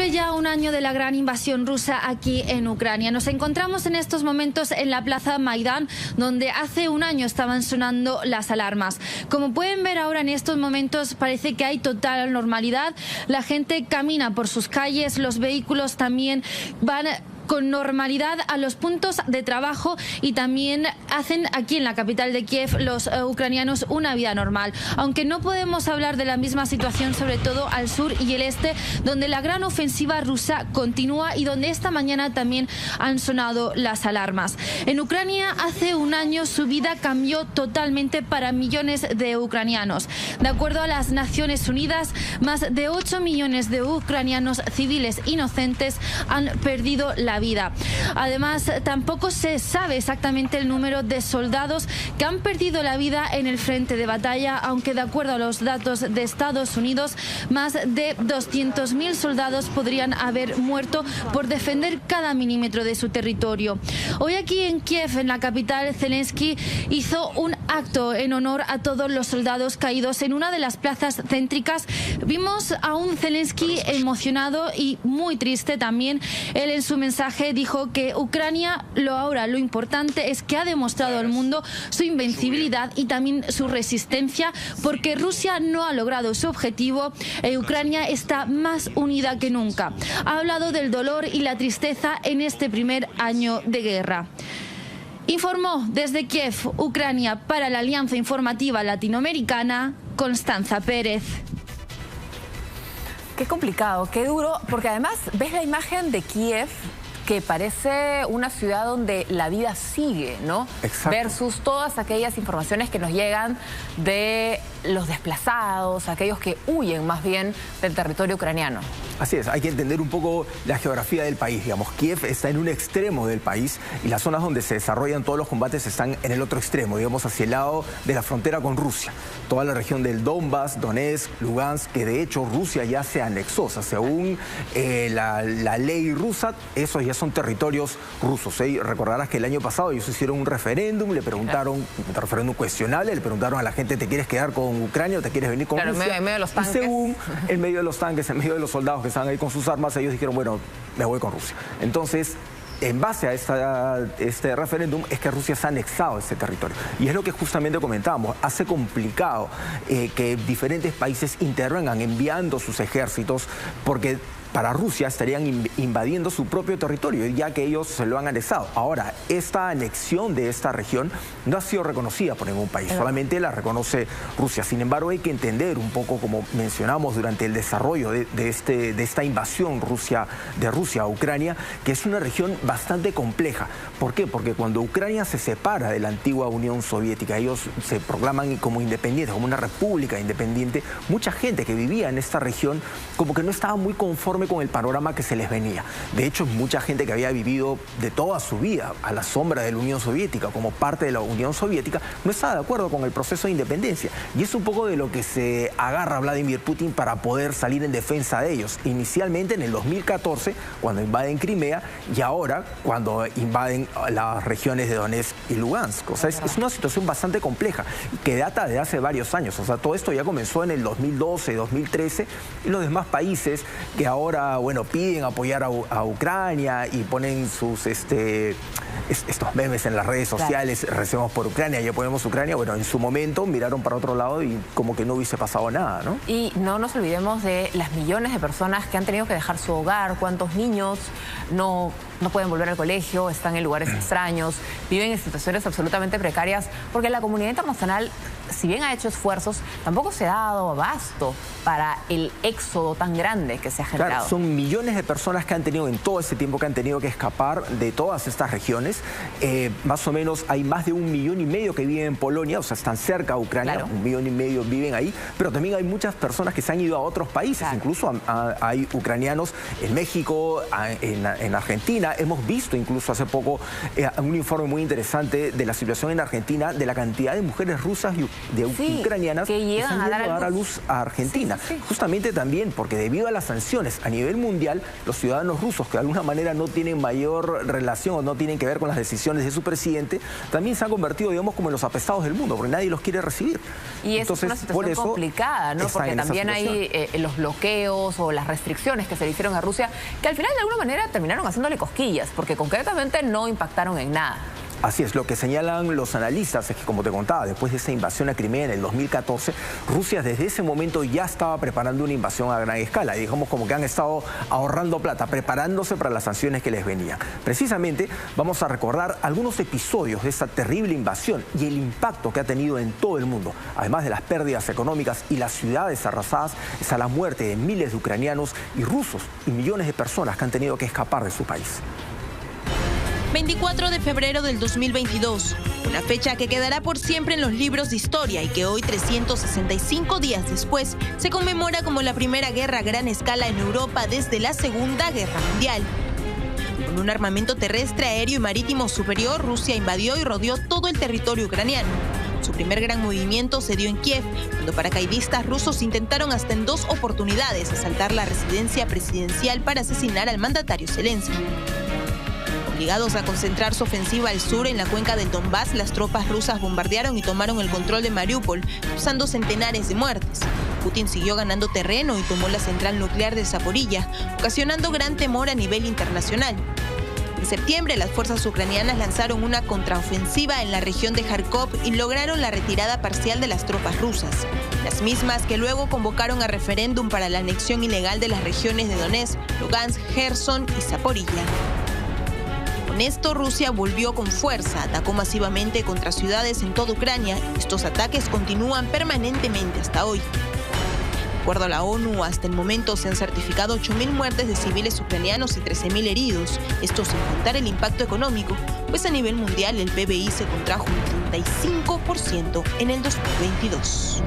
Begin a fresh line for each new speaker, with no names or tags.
cumple ya un año de la gran invasión rusa aquí en Ucrania. Nos encontramos en estos momentos en la plaza Maidán, donde hace un año estaban sonando las alarmas. Como pueden ver ahora en estos momentos parece que hay total normalidad. La gente camina por sus calles, los vehículos también van con normalidad a los puntos de trabajo y también hacen aquí en la capital de Kiev los ucranianos una vida normal. Aunque no podemos hablar de la misma situación, sobre todo al sur y el este, donde la gran ofensiva rusa continúa y donde esta mañana también han sonado las alarmas. En Ucrania hace un año su vida cambió totalmente para millones de ucranianos. De acuerdo a las Naciones Unidas, más de 8 millones de ucranianos civiles inocentes han perdido la vida. Además, tampoco se sabe exactamente el número de soldados que han perdido la vida en el frente de batalla, aunque de acuerdo a los datos de Estados Unidos, más de 200.000 soldados podrían haber muerto por defender cada milímetro de su territorio. Hoy aquí en Kiev, en la capital, Zelensky hizo un acto en honor a todos los soldados caídos en una de las plazas céntricas. Vimos a un Zelensky emocionado y muy triste también. Él en su mensaje dijo que Ucrania lo importante es que ha demostrado al mundo su invencibilidad y también su resistencia, porque Rusia no ha logrado su objetivo y Ucrania está más unida que nunca. Ha hablado del dolor y la tristeza en este primer año de guerra. Informó desde Kiev, Ucrania, para la Alianza Informativa Latinoamericana, Constanza Pérez.
Qué complicado, qué duro, porque además ves la imagen de Kiev, que parece una ciudad donde la vida sigue, ¿no?
Exacto.
Versus todas aquellas informaciones que nos llegan de los desplazados, aquellos que huyen más bien del territorio ucraniano.
Así es, hay que entender un poco la geografía del país. Digamos, Kiev está en un extremo del país y las zonas donde se desarrollan todos los combates están en el otro extremo, digamos, hacia el lado de la frontera con Rusia. Toda la región del Donbass, Donetsk, Lugansk, que de hecho Rusia ya se anexó. O sea, según la ley rusa, esos ya son territorios rusos. Recordarás que el año pasado ellos hicieron un referéndum, le preguntaron, un referéndum cuestionable, le preguntaron a la gente, ¿te quieres quedar con Ucrania o te quieres venir con Rusia?
En medio de los tanques.
Y según en medio de los tanques, en medio de los soldados que estaban ahí con sus armas, ellos dijeron, bueno, me voy con Rusia. Entonces, en base a este referéndum es que Rusia se ha anexado ese territorio. Y es lo que justamente comentábamos, hace complicado que diferentes países intervengan enviando sus ejércitos, porque para Rusia estarían invadiendo su propio territorio, ya que ellos se lo han anexado. Ahora, esta anexión de esta región no ha sido reconocida por ningún país, solamente la reconoce Rusia. Sin embargo, hay que entender un poco, como mencionamos durante el desarrollo de esta invasión de Rusia a Ucrania, que es una región bastante compleja. ¿Por qué? Porque cuando Ucrania se separa de la antigua Unión Soviética, ellos se proclaman como independientes, como una república independiente, mucha gente que vivía en esta región como que no estaba muy conforme con el panorama que se les venía. De hecho, mucha gente que había vivido de toda su vida a la sombra de la Unión Soviética, como parte de la Unión Soviética, no estaba de acuerdo con el proceso de independencia. Y es un poco de lo que se agarra Vladimir Putin para poder salir en defensa de ellos. Inicialmente en el 2014, cuando invaden Crimea, y ahora cuando invaden las regiones de Donetsk y Lugansk. O sea, es una situación bastante compleja que data de hace varios años. O sea, todo esto ya comenzó en el 2012, 2013, y los demás países que ahora, bueno, piden apoyar a Ucrania y ponen sus estos memes en las redes sociales, claro, recemos por Ucrania y apoyemos Ucrania. Bueno, en su momento miraron para otro lado y como que no hubiese pasado nada, ¿no?
Y no nos olvidemos de las millones de personas que han tenido que dejar su hogar, cuántos niños no pueden volver al colegio, están en lugares extraños, viven en situaciones absolutamente precarias, porque la comunidad internacional, si bien ha hecho esfuerzos, tampoco se ha dado abasto para el éxodo tan grande que se ha generado.
Claro, son millones de personas que han tenido en todo ese tiempo que han tenido que escapar de todas estas regiones. Más o menos hay más de 1,5 millones que viven en Polonia, o sea, están cerca a Ucrania, claro, 1,5 millones viven ahí, pero también hay muchas personas que se han ido a otros países, claro, incluso hay ucranianos en México, en Argentina. Hemos visto incluso hace poco un informe muy interesante de la situación en Argentina, de la cantidad de mujeres rusas y ucranianas que están yendo a dar a luz a Argentina. Sí. Justamente también porque debido a las sanciones a nivel mundial, los ciudadanos rusos que de alguna manera no tienen mayor relación o no tienen que ver con con las decisiones de su presidente, también se han convertido, digamos, como en los apestados del mundo, porque nadie los quiere recibir.
Y es una situación complicada, ¿no? Porque también hay los bloqueos o las restricciones que se le hicieron a Rusia, que al final de alguna manera terminaron haciéndole cosquillas, porque concretamente no impactaron en nada.
Así es, lo que señalan los analistas es que, como te contaba, después de esa invasión a Crimea en el 2014, Rusia desde ese momento ya estaba preparando una invasión a gran escala. Digamos como que han estado ahorrando plata, preparándose para las sanciones que les venían. Precisamente vamos a recordar algunos episodios de esa terrible invasión y el impacto que ha tenido en todo el mundo. Además de las pérdidas económicas y las ciudades arrasadas, está la muerte de miles de ucranianos y rusos y millones de personas que han tenido que escapar de su país.
24 de febrero del 2022, una fecha que quedará por siempre en los libros de historia y que hoy, 365 días después, se conmemora como la primera guerra a gran escala en Europa desde la Segunda Guerra Mundial. Con un armamento terrestre, aéreo y marítimo superior, Rusia invadió y rodeó todo el territorio ucraniano. Su primer gran movimiento se dio en Kiev, cuando paracaidistas rusos intentaron hasta en 2 oportunidades asaltar la residencia presidencial para asesinar al mandatario Zelensky. Obligados a concentrar su ofensiva al sur en la cuenca del Donbass, las tropas rusas bombardearon y tomaron el control de Mariupol, causando centenares de muertes. Putin siguió ganando terreno y tomó la central nuclear de Zaporilla, ocasionando gran temor a nivel internacional. En septiembre, las fuerzas ucranianas lanzaron una contraofensiva en la región de Kharkov y lograron la retirada parcial de las tropas rusas, las mismas que luego convocaron a referéndum para la anexión ilegal de las regiones de Donetsk, Lugansk, Gerson y Zaporilla. Con esto, Rusia volvió con fuerza, atacó masivamente contra ciudades en toda Ucrania. Estos ataques continúan permanentemente hasta hoy. De acuerdo a la ONU, hasta el momento se han certificado 8.000 muertes de civiles ucranianos y 13.000 heridos. Esto sin contar el impacto económico, pues a nivel mundial el PBI se contrajo un 35% en el 2022.